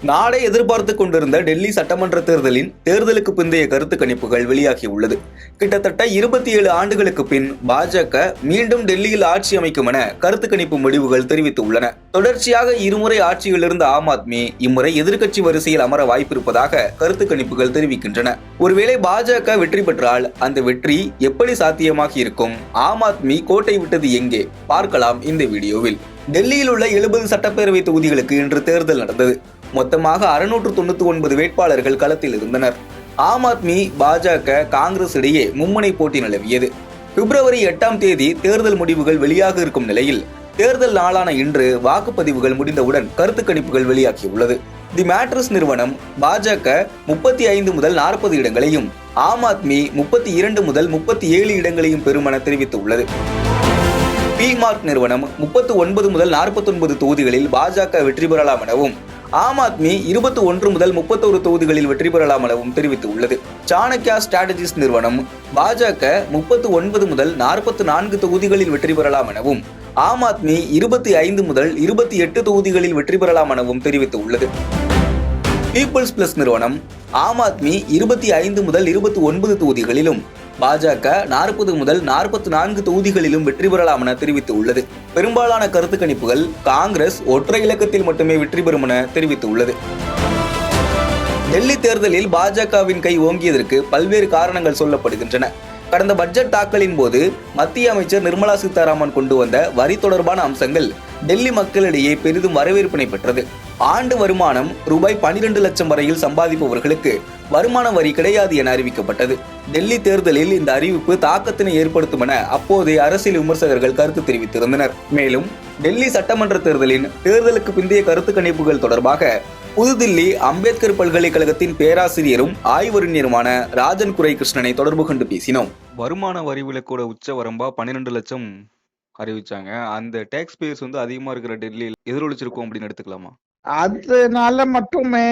நாடே எதிர்பார்த்து கொண்டிருந்த டெல்லி சட்டமன்ற தேர்தலின் தேர்தலுக்கு பிந்தைய கருத்து கணிப்புகள் வெளியாகியுள்ளது. கிட்டத்தட்ட 27 ஆண்டுகளுக்கு பின் பாஜக மீண்டும் டெல்லியில் ஆட்சி அமைக்கும் என கருத்து கணிப்பு முடிவுகள் தெரிவித்துள்ளன. தொடர்ச்சியாக இருமுறை ஆட்சியில் இருந்த ஆம் ஆத்மி இம்முறை எதிர்க்கட்சி வரிசையில் அமர வாய்ப்பிருப்பதாக கருத்து கணிப்புகள் தெரிவிக்கின்றன. ஒருவேளை பாஜக வெற்றி பெற்றால் அந்த வெற்றி எப்படி சாத்தியமாகி இருக்கும்? ஆம் ஆத்மி கோட்டை விட்டது எங்கே? பார்க்கலாம் இந்த வீடியோவில். டெல்லியில் உள்ள 70 சட்டப்பேரவை தொகுதிகளுக்கு இன்று தேர்தல் நடந்தது. மொத்தமாக 699 வேட்பாளர்கள் களத்தில் இருந்தனர். ஆம் ஆத்மி, பாஜக, காங்கிரஸ் இடையே மும்முனை போட்டி நிலவியது. பிப்ரவரி 8ஆம் தேதி தேர்தல் முடிவுகள் வெளியாக இருக்கும் நிலையில் தேர்தல் நாளான இன்று வாக்குப்பதிவுகள் முடிந்தவுடன் கருத்து கணிப்புகள் வெளியாகியுள்ளது. தி மேட்ரஸ் நிறுவனம் பாஜக 35 முதல் 40 இடங்களையும், ஆம் ஆத்மி 32 முதல் 37 இடங்களையும் பெறும் என தெரிவித்துள்ளது. பிமார்க் நிறுவனம் 39 முதல் 49 தொகுதிகளில் பாஜக வெற்றி பெறலாம் எனவும், ஆம் ஆத்மி 21 முதல் 31 தொகுதிகளில் வெற்றி பெறலாம் எனவும் தெரிவித்துள்ளது. சாணக்யா ஸ்ட்ராட்டஜிஸ் நிறுவனம் பாஜக 39 முதல் 44 தொகுதிகளில் வெற்றி பெறலாம் எனவும், ஆம் ஆத்மி 25 முதல் 28 தொகுதிகளில் வெற்றி பெறலாம் எனவும் தெரிவித்துள்ளது. பீப்புள்ஸ் பிளஸ் நிறுவனம் ஆம் ஆத்மி 25 முதல் 29 தொகுதிகளிலும், பாஜக 40 முதல் 44 தொகுதிகளிலும் வெற்றி பெறலாம் என தெரிவித்துள்ளது. பெரும்பாலான கருத்து கணிப்புகள் காங்கிரஸ் ஒற்றை இலக்கத்தில் மட்டுமே வெற்றி பெறும் என தெரிவித்துள்ளது. டெல்லி தேர்தலில் பாஜகவின் கை ஓங்கியதற்கு பல்வேறு காரணங்கள் சொல்லப்படுகின்றன. கடந்த பட்ஜெட் தாக்கலின் போது மத்திய அமைச்சர் நிர்மலா சீதாராமன் கொண்டு வந்த வரி தொடர்பான அம்சங்கள் டெல்லி மக்களிடையே பெரிதும் வரவேற்பினை பெற்றது. ஆண்டு வருமானம் ரூபாய் 12 லட்சம் வரையில் சம்பாதிப்பவர்களுக்கு வருமான வரி கிடையாது என அறிவிக்கப்பட்டது. டெல்லி தேர்தலில் இந்த அறிவிப்பு தாக்கத்தினை ஏற்படுத்தும் என அப்போதைய அரசியல் விமர்சகர்கள் கருத்து தெரிவித்திருந்தனர். மேலும் டெல்லி சட்டமன்ற தேர்தலின் தேர்தலுக்கு பிந்தைய கருத்து கணிப்புகள் தொடர்பாக புதுதில்லி அம்பேத்கர் பல்கலைக்கழகத்தின் பேராசிரியரும் ஆய்வறிஞருமான ராஜன் குரை கிருஷ்ணனை தொடர்பு கொண்டு பேசினோம். வருமான வரி விலக்கோட உச்ச வரம்பா 12 லட்சம் அறிவிச்சாங்க. அந்த டேக்ஸ் பேஸ் அதிகமா இருக்கிற டெல்லியில் எதிரொலிச்சிருக்கும் அப்படின்னு எடுத்துக்கலாமா? அதனால மட்டுமே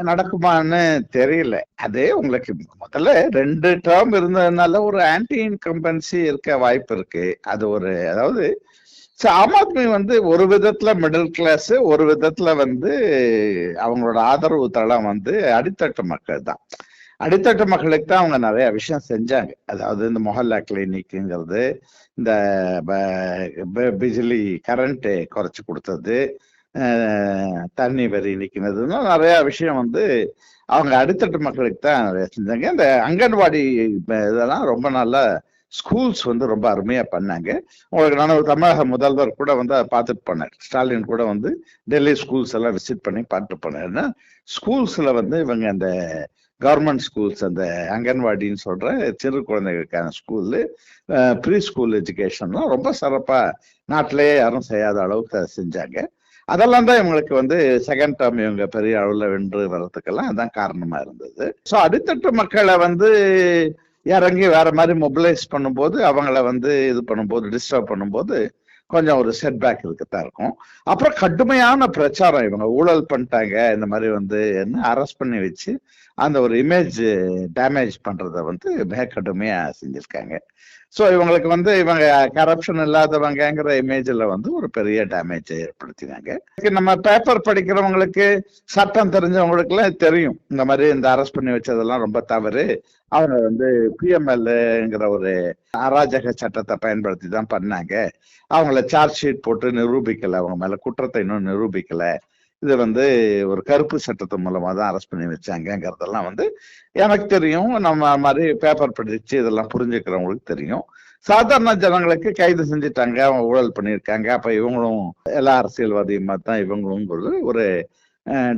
நடக்குமான்னு தெரியல. அது உங்களுக்கு முதல்ல 2 டேர்ம் இருந்ததுனால ஒரு ஆன்டி இன்கம்பன்சி இருக்க வாய்ப்பு இருக்கு. அது ஒரு, அதாவது ஆம் ஆத்மி ஒரு விதத்துல மிடில் கிளாஸ், ஒரு விதத்துல அவங்களோட ஆதரவு தளம் அடித்தட்டு மக்கள் தான். அடித்தட்டு மக்களுக்கு தான் அவங்க நிறைய விஷயம் செஞ்சாங்க. அதாவது இந்த மொஹல்லா கிளினிக்குங்கிறது, இந்த பிஜிலி கரண்ட் குறைச்சு கொடுத்தது, தண்ணி வரி நீக்கினதுன்னா நிறைய விஷயம் அவங்க அடித்தட்டு மக்களுக்கு தான் நிறைய செஞ்சாங்க. இந்த அங்கன்வாடி இதெல்லாம் ரொம்ப நல்லா, ஸ்கூல்ஸ் ரொம்ப அருமையா பண்ணாங்க. உங்களுக்கு நான் ஒரு தமிழக முதல்வர் கூட பார்த்துட்டு போனார். ஸ்டாலின் கூட டெல்லி ஸ்கூல்ஸ் எல்லாம் விசிட் பண்ணி பார்த்துட்டு போனாருன்னா, ஸ்கூல்ஸ்ல இவங்க அந்த கவர்மெண்ட் ஸ்கூல்ஸ், அந்த அங்கன்வாடின்னு சொல்ற சிறு குழந்தைகளுக்கான ஸ்கூலு, ப்ரீ ஸ்கூல் எஜுகேஷன்லாம் ரொம்ப சிறப்பா நாட்டிலேயே யாரும் செய்யாத அளவுக்கு அதை செஞ்சாங்க. அதெல்லாம் தான் இவங்களுக்கு செகண்ட் டேர்ம் இவங்க பெரிய அளவுல வென்று வர்றதுக்கெல்லாம் அதான் காரணமா இருந்தது. ஸோ அடித்தட்டு மக்களை இறங்கி வேற மாதிரி மொபிலைஸ் பண்ணும்போது, அவங்கள இது பண்ணும்போது, டிஸ்டர்ப் பண்ணும்போது கொஞ்சம் ஒரு செட்பேக் இருக்கத்தான் இருக்கும். அப்புறம் கடுமையான பிரச்சாரம், இவங்க ஊழல் பண்ணிட்டாங்க இந்த மாதிரி என்ன அரெஸ்ட் பண்ணி வச்சு அந்த ஒரு இமேஜ் டேமேஜ் பண்றத மிக கடுமையா செஞ்சிருக்காங்க. ஸோ இவங்களுக்கு இவங்க கரப்ஷன் இல்லாதவங்கிற இமேஜ்ல ஒரு பெரிய டேமேஜ் ஏற்படுத்தினாங்க. நம்ம பேப்பர் படிக்கிறவங்களுக்கு, சட்டம் தெரிஞ்சவங்களுக்கு எல்லாம் தெரியும் இந்த மாதிரி இந்த அரெஸ்ட் பண்ணி வச்சதெல்லாம் ரொம்ப தவறு. அவங்க பிஎம்எல்ங்கிற ஒரு அராஜக சட்டத்தை பயன்படுத்தி தான் பண்ணாங்க. அவங்கள சார்ஜ் ஷீட் போட்டு நிரூபிக்கல, அவங்க மேல குற்றத்தை இன்னும் நிரூபிக்கல. இது ஒரு கருப்பு சட்டத்து மூலமா தான் அரெஸ்ட் பண்ணி வச்சாங்கிறதெல்லாம் எனக்கு தெரியும். நம்ம மாதிரி பேப்பர் படிச்சு இதெல்லாம் புரிஞ்சுக்கிறவங்களுக்கு தெரியும். சாதாரண ஜனங்களுக்கு கைது செஞ்சுட்டாங்க, அவங்க ஊழல் பண்ணியிருக்காங்க, அப்ப இவங்களும் எல்லா அரசியல்வாதியுமா தான் இவங்களும் ஒரு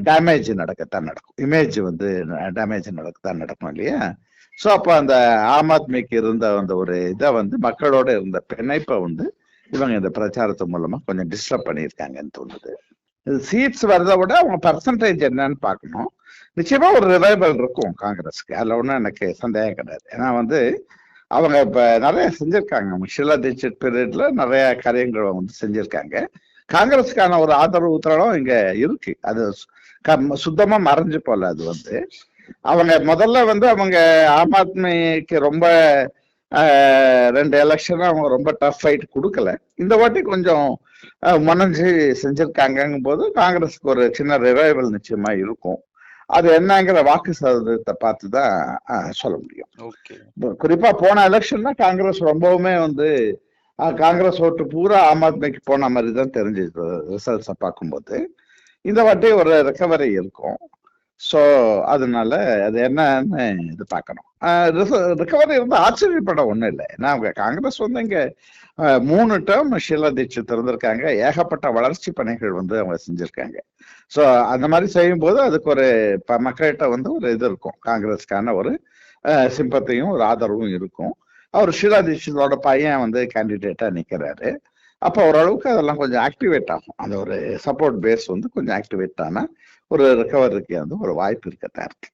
டேமேஜ் நடக்கத்தான் நடக்கும். இமேஜ் டேமேஜ் நடக்கத்தான் நடக்கும் இல்லையா? ஸோ அப்போ அந்த ஆம் ஆத்மிக்கு இருந்த அந்த ஒரு இதை மக்களோட இருந்த பிணைப்பை இவங்க இந்த பிரச்சாரத்து மூலமா கொஞ்சம் டிஸ்டர்ப் பண்ணியிருக்காங்கன்னு தோணுது. சீட்ஸ் வர்றதை விட அவங்க பர்சன்டேஜ் என்னன்னு பார்க்கணும். நிச்சயமா ஒரு ரிவைவல் இருக்கும் காங்கிரஸ்க்கு, அதுல ஒன்றும் எனக்கு சந்தேகம் கிடையாது. ஏன்னா அவங்க இப்ப நிறைய செஞ்சிருக்காங்க. ஷீலா தீட்சித் பீரியட்ல நிறைய காரியங்கள் செஞ்சிருக்காங்க. காங்கிரஸுக்கான ஒரு ஆதரவு தளம் இங்க இருக்கு. அது சுத்தமா மறைஞ்சு போல. அது அவங்க முதல்ல அவங்க ஆம் ஆத்மிக்கு ரொம்ப 2 எலெக்ஷன் அவங்க ரொம்ப டஃப் ஃபைட் கொடுக்கல. இந்த வாட்டி கொஞ்சம் முனைஞ்சு செஞ்சிருக்காங்கங்கும் போது காங்கிரஸுக்கு ஒரு சின்ன ரிவைவல் நிச்சயமா இருக்கும். அது என்னங்கிற வாக்கு சதவீதத்தை பார்த்துதான் சொல்ல முடியும். ஓகே. குறிப்பா போன எலெக்ஷன்ல காங்கிரஸ் ரொம்பவுமே வந்து காங்கிரஸ் ஓட்டு பூரா ஆம் ஆத்மிக்கு போன மாதிரி தான் தெரிஞ்சது ரிசல்ட்ஸை பார்க்கும்போது. இந்த வாட்டி ஒரு ரெக்கவரி இருக்கும். ஸோ அதனால அது என்னன்னு இது பார்க்கணும். ரிகவரி இருந்து ஆச்சரியப்பட ஒன்றும் இல்லை. ஏன்னா அவங்க காங்கிரஸ் வந்து இங்க 3 டேர்ம் ஷீலா தீட்சித் இருந்திருக்காங்க. ஏகப்பட்ட வளர்ச்சி பணிகள் வந்து அவங்க செஞ்சிருக்காங்க. ஸோ அந்த மாதிரி செய்யும் போது அதுக்கு ஒரு மக்கள்கிட்ட வந்து ஒரு இது இருக்கும், காங்கிரஸ்க்கான ஒரு சிம்பத்தையும் ஒரு ஆதரவும் இருக்கும். அவர் ஷீலா தீட்சித்தோட பையன் வந்து கேண்டிடேட்டா நிக்கிறாரு. அப்போ ஓரளவுக்கு அதெல்லாம் கொஞ்சம் ஆக்டிவேட் ஆகும். அந்த ஒரு சப்போர்ட் பேஸ் வந்து கொஞ்சம் ஆக்டிவேட் ஆனா ஒரு ரெக்கவரிக்கு வந்து ஒரு வாய்ப்பு இருக்கத்தான் இருக்கு.